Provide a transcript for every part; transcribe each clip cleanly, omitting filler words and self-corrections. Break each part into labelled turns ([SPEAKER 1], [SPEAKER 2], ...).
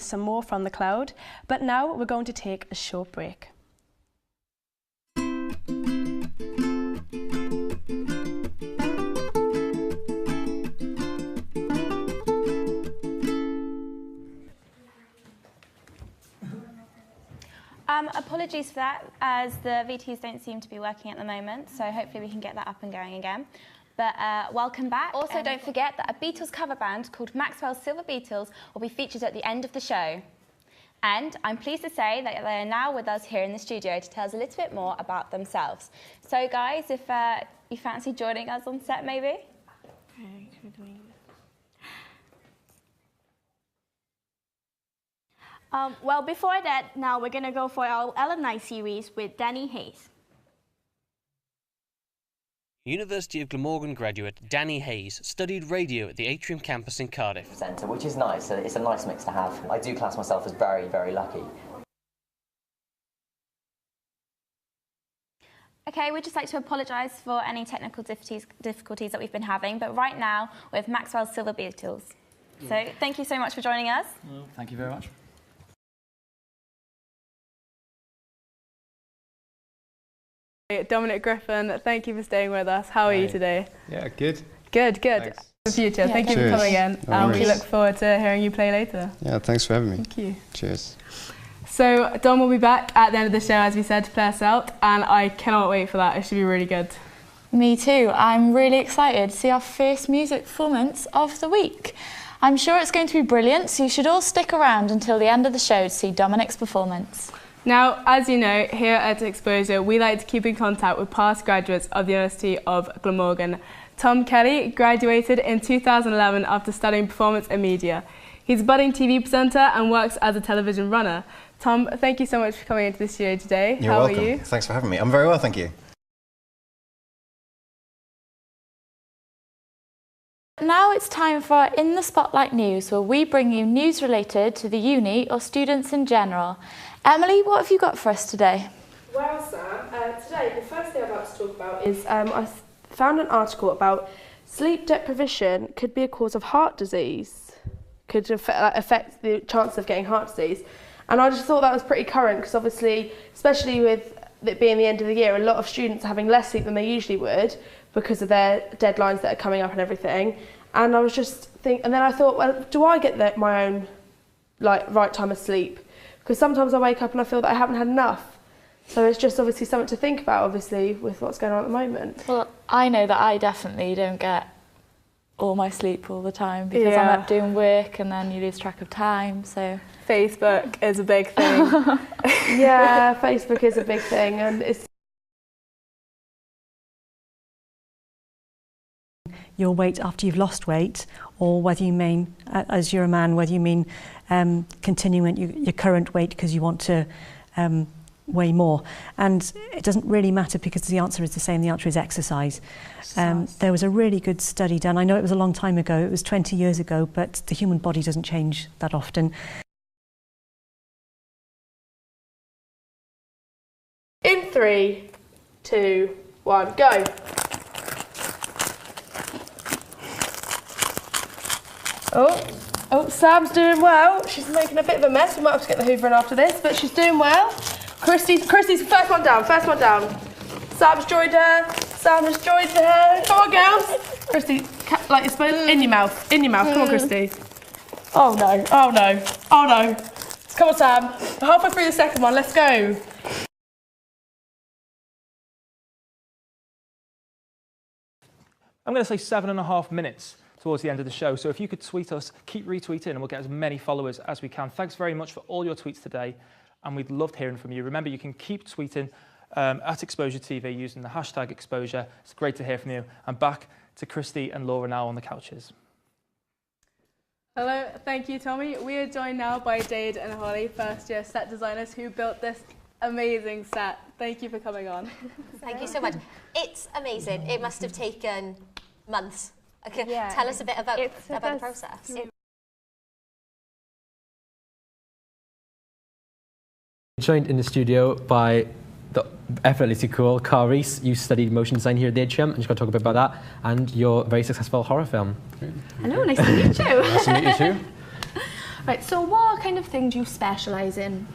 [SPEAKER 1] with some more from the cloud, but now we're going to take a short break.
[SPEAKER 2] Apologies for that, as the VTs don't seem to be working at the moment, so hopefully we can get that up and going again. But welcome back. Also, don't forget that a Beatles cover band called Maxwell's Silver Beatles will be featured at the end of the show. And I'm pleased to say that they are now with us here in the studio to tell us a little bit more about themselves. So guys, if you fancy joining us on set maybe?
[SPEAKER 3] Well, before that, now we're going to go for our alumni series with Danny Hayes.
[SPEAKER 4] University of Glamorgan graduate Danny Hayes studied radio at the Atrium campus in Cardiff.
[SPEAKER 5] Centre, which is nice. It's a nice mix to have. I do class myself as very, very lucky.
[SPEAKER 2] Okay, we'd just like to apologise for any technical difficulties that we've been having, but right now we have Maxwell's Silver Beatles. So thank you so much for joining us.
[SPEAKER 6] Well, thank you very much.
[SPEAKER 1] Dominic Griffin, thank you for staying with us. How are you today?
[SPEAKER 7] Yeah, good.
[SPEAKER 1] Good, good.
[SPEAKER 7] Thanks.
[SPEAKER 1] The future.
[SPEAKER 2] Yeah,
[SPEAKER 1] thank you for coming in. We look forward to hearing you play later.
[SPEAKER 7] Yeah, thanks for having me.
[SPEAKER 1] Thank you.
[SPEAKER 7] Cheers.
[SPEAKER 1] So Dom will be back at the end of the show, as we said, to play us out, and I cannot wait for that. It should be really good.
[SPEAKER 8] Me too. I'm really excited to see our first music performance of the week. I'm sure it's going to be brilliant, so you should all stick around until the end of the show to see Dominic's performance.
[SPEAKER 1] Now, as you know, here at Exposure, we like to keep in contact with past graduates of the University of Glamorgan. Tom Kelly graduated in 2011 after studying performance and media. He's a budding TV presenter and works as a television runner. Tom, thank you so much for coming into the studio today.
[SPEAKER 9] You're welcome. How are you? Thanks for having me. I'm very well, thank you.
[SPEAKER 8] Now it's time for our In the Spotlight news, where we bring you news related to the uni or students in general. Emily, what have you got for us today?
[SPEAKER 1] Well, Sam, today the first thing I'd like to talk about is I found an article about sleep deprivation could be a cause of heart disease, could affect the chance of getting heart disease. And I just thought that was pretty current because obviously, especially with it being the end of the year, a lot of students are having less sleep than they usually would because of their deadlines that are coming up and everything. And I was just thinking, and then I thought, well, do I get my own right time of sleep? Because sometimes I wake up and I feel that I haven't had enough. So it's just obviously something to think about, obviously, with what's going on at the moment.
[SPEAKER 8] Well, I know that I definitely don't get all my sleep all the time because I'm up doing work and then you lose track of time, so...
[SPEAKER 1] Facebook is a big thing. Yeah, Facebook is a big thing, and it's...
[SPEAKER 10] Your weight after you've lost weight, or whether you mean, as you're a man, whether you mean continuing at your current weight because you want to weigh more. And it doesn't really matter because the answer is the same. The answer is exercise. There was a really good study done. I know it was a long time ago. It was 20 years ago, but the human body doesn't change that often.
[SPEAKER 1] In 3, 2, 1, go. Oh, Sam's doing well. She's making a bit of a mess. We might have to get the hoover in after this, but she's doing well. Christy's first one down, Sam's joined her. Sam has joined her. Come on, girls. Christy, like your spoon in your mouth. Come on, Christy. Oh no. Come on, Sam. Halfway through the second one, let's go.
[SPEAKER 6] I'm going to say 7.5 minutes towards the end of the show. So if you could tweet us, keep retweeting and we'll get as many followers as we can. Thanks very much for all your tweets today. And we'd love hearing from you. Remember, you can keep tweeting at Exposure TV using the hashtag Exposure. It's great to hear from you. And back to Christy and Laura now on the couches.
[SPEAKER 1] Hello, thank you, Tommy. We are joined now by Jade and Holly, first-year set designers who built this amazing set. Thank you for coming on.
[SPEAKER 11] Thank you so much. It's amazing. It must have taken months. Okay, tell us a bit about the process.
[SPEAKER 12] Joined in the studio by the effortlessly cool Carl Rees. You studied motion design here at the Atrium, and you're going to talk a bit about that, and your very successful horror film.
[SPEAKER 13] Hello, nice to meet you.
[SPEAKER 12] Nice to meet you too.
[SPEAKER 7] Right, so what kind of thing do you specialise in?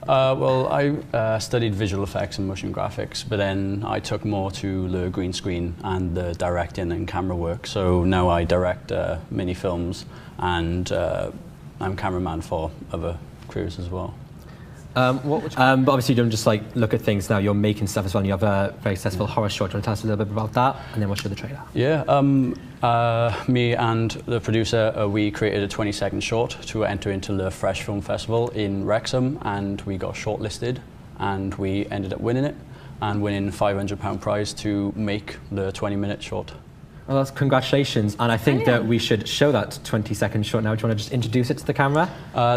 [SPEAKER 13] Well, I studied visual effects and motion graphics, but then I took more to the green screen and the directing and camera work. So now I direct mini films, and I'm cameraman for other crews as well.
[SPEAKER 12] But obviously you don't just like look at things now, you're making stuff as well, and you have a very successful horror short. Do you want to tell us a little bit about that, and then we'll show the trailer?
[SPEAKER 13] Yeah, me and the producer, we created a 20-second short to enter into the Fresh Film Festival in Wrexham, and we got shortlisted, and we ended up winning it, and winning £500 prize to make the 20-minute short.
[SPEAKER 12] Well, that's congratulations, and I think that we should show that 20-second short now. Do you want to just introduce it to the camera?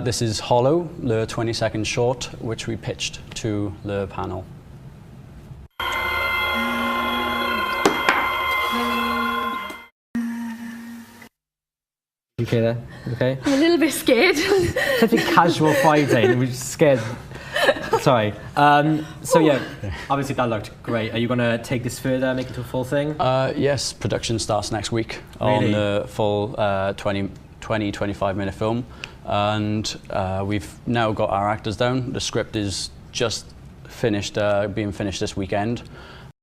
[SPEAKER 13] This is Hollow, the 20-second short, which we pitched to the panel.
[SPEAKER 12] You okay there? Okay?
[SPEAKER 7] I'm a little bit scared.
[SPEAKER 12] Such a casual Friday, and we're just scared. Sorry. So yeah, obviously that looked great. Are you going to take this further, make it to a full thing?
[SPEAKER 13] Yes, production starts next week on the full 25-minute film. And we've now got our actors down. The script is just finished, being finished this weekend.